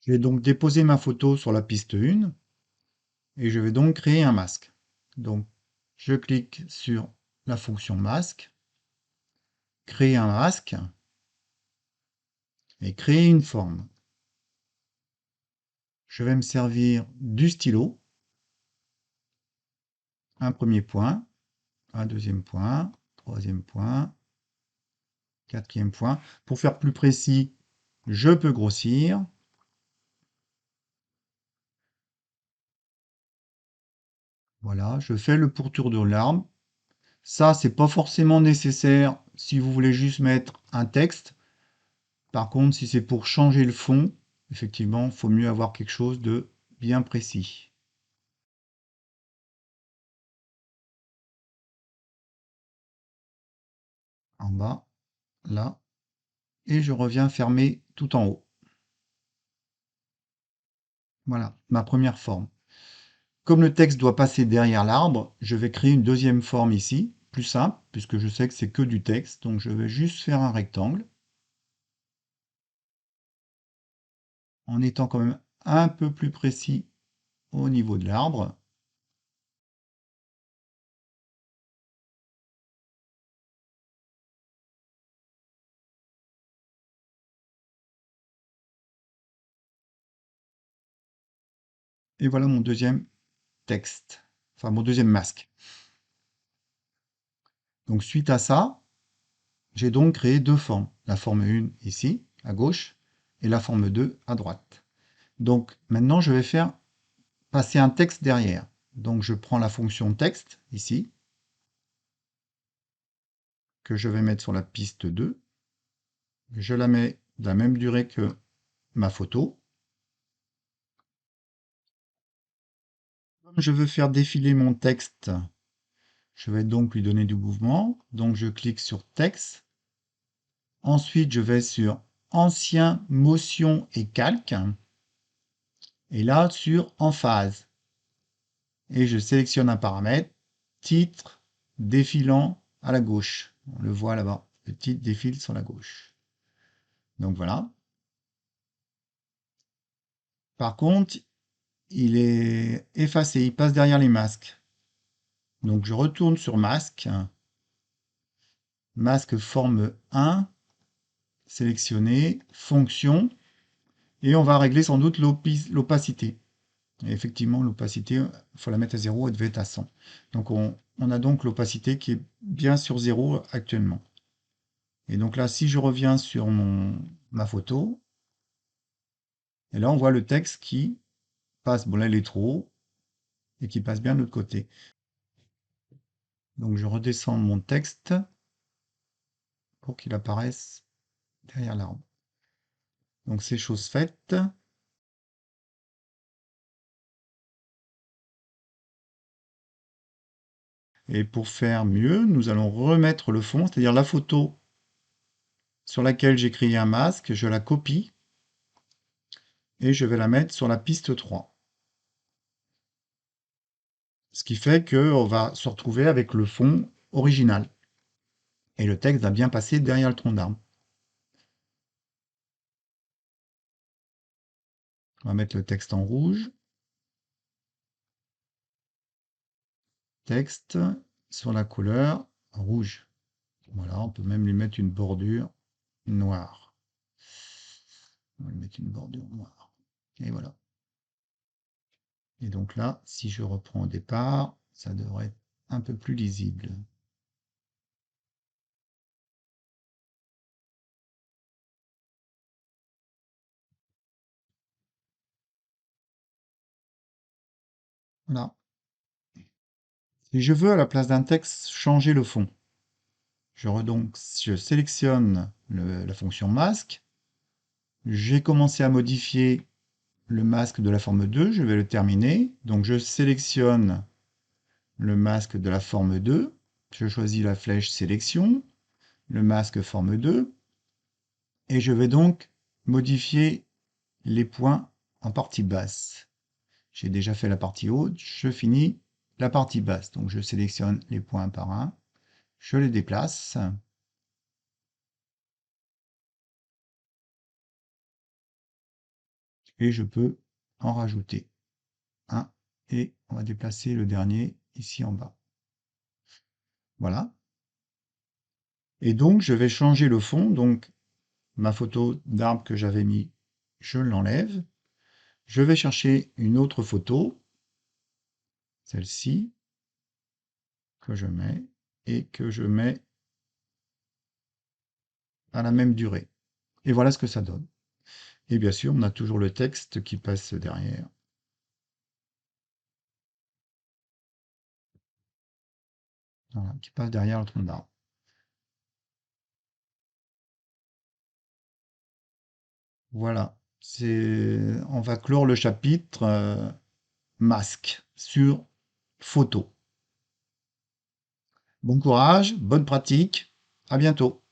Je vais donc déposer ma photo sur la piste 1 et je vais donc créer un masque. Donc, je clique sur la fonction masque, créer un masque et créer une forme. Je vais me servir du stylo, un premier point, un deuxième point, troisième point, quatrième point. Pour faire plus précis, je peux grossir. Voilà, je fais le pourtour de l'arbre. Ça, c'est pas forcément nécessaire si vous voulez juste mettre un texte. Par contre, si c'est pour changer le fond, effectivement, il faut mieux avoir quelque chose de bien précis. En bas, là, et je reviens fermer tout en haut. Voilà, ma première forme. Comme le texte doit passer derrière l'arbre, je vais créer une deuxième forme ici, plus simple, puisque je sais que c'est que du texte, donc je vais juste faire un rectangle, en étant quand même un peu plus précis au niveau de l'arbre. Et voilà mon deuxième texte, enfin mon deuxième masque. Donc suite à ça, j'ai donc créé deux formes. La forme 1 ici, à gauche, et la forme 2 à droite. Donc maintenant, je vais faire passer un texte derrière. Donc je prends la fonction texte, ici, que je vais mettre sur la piste 2. Je la mets de la même durée que ma photo. Comme je veux faire défiler mon texte, je vais donc lui donner du mouvement. Donc je clique sur texte. Ensuite, je vais sur ancien, motion et calque. Et là, sur emphase. Et je sélectionne un paramètre, titre défilant à la gauche. On le voit là-bas, le titre défile sur la gauche. Donc voilà. Par contre, il est effacé, il passe derrière les masques. Donc je retourne sur masque, masque forme 1, sélectionner, fonction, et on va régler sans doute l'opacité. Et effectivement, l'opacité, il faut la mettre à 0, elle devait être à 100. Donc on a donc l'opacité qui est bien sur 0 actuellement. Et donc là, si je reviens sur ma photo, et là on voit le texte qui passe, bon là il est trop haut, et qui passe bien de l'autre côté. Donc je redescends mon texte pour qu'il apparaisse derrière l'arbre. Donc c'est chose faite. Et pour faire mieux, nous allons remettre le fond, c'est-à-dire la photo sur laquelle j'ai créé un masque, je la copie et je vais la mettre sur la piste 3. Ce qui fait qu'on va se retrouver avec le fond original. Et le texte va bien passer derrière le tronc d'arbre. On va mettre le texte en rouge. Texte sur la couleur rouge. Voilà, on peut même lui mettre une bordure noire. On va lui mettre une bordure noire. Et voilà. Et donc là, si je reprends au départ, ça devrait être un peu plus lisible. Voilà. Si je veux, à la place d'un texte, changer le fond, je sélectionne la fonction masque. J'ai commencé à modifier le masque de la forme 2, je vais le terminer. Donc je sélectionne le masque de la forme 2, je choisis la flèche sélection, le masque forme 2, et je vais donc modifier les points en partie basse. J'ai déjà fait la partie haute, je finis la partie basse. Donc je sélectionne les points par un, je les déplace. et je peux en rajouter un et on va déplacer le dernier ici en bas. Voilà. Et donc, je vais changer le fond. Donc, ma photo d'arbre que j'avais mis, je l'enlève. Je vais chercher une autre photo, celle-ci, que je mets et que je mets à la même durée. Et voilà ce que ça donne. Et bien sûr, on a toujours le texte qui passe derrière. Voilà, qui passe derrière le tronc d'arbre. Voilà, on va clore le chapitre masque sur photo. Bon courage, bonne pratique, à bientôt.